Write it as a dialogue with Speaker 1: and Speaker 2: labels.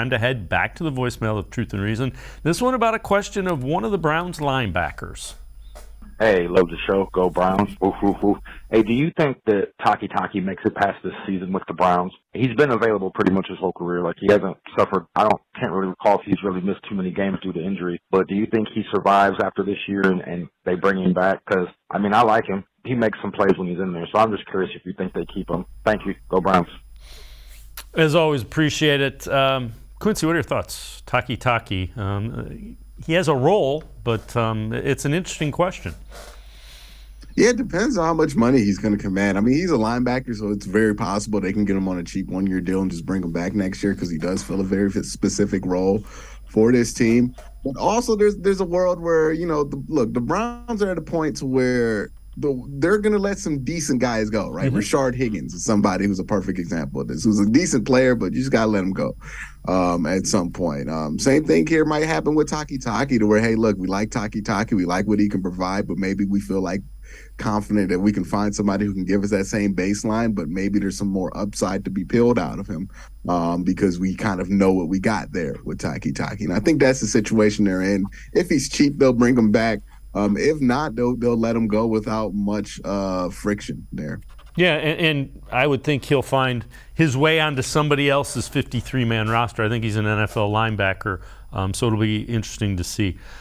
Speaker 1: Time to head back to the voicemail of Truth and Reason. This one about a question of one of the Browns linebackers.
Speaker 2: Hey, love the show. Go Browns. Oof, oof, oof. Hey, do you think that Takitaki makes it past this season with the Browns? He's been available pretty much his whole career. Like, he hasn't suffered. Can't really recall if he's really missed too many games due to injury. But do you think he survives after this year and they bring him back? Because, I mean, I like him. He makes some plays when he's in there. So I'm just curious if you think they keep him. Thank you. Go Browns.
Speaker 1: As always, appreciate it. Quincy, what are your thoughts? Takitaki. He has a role, but it's an interesting question.
Speaker 3: Yeah, it depends on how much money he's going to command. I mean, he's a linebacker, so it's very possible they can get him on a cheap one-year deal and just bring him back next year because he does fill a very specific role for this team. But also, there's a world where, the Browns are at a point to where they're going to let some decent guys go, right? Mm-hmm. Rashard Higgins is somebody who's a perfect example of this, who's a decent player, but you just got to let him go at some point. Same thing here might happen with Takitaki to where, hey, look, we like Takitaki, we like what he can provide, but maybe we feel like confident that we can find somebody who can give us that same baseline, but maybe there's some more upside to be peeled out of him because we kind of know what we got there with Takitaki. And I think that's the situation they're in. If he's cheap, they'll bring him back. If not, they'll let him go without much friction there.
Speaker 1: Yeah, and I would think he'll find his way onto somebody else's 53-man roster. I think he's an NFL linebacker, so it'll be interesting to see.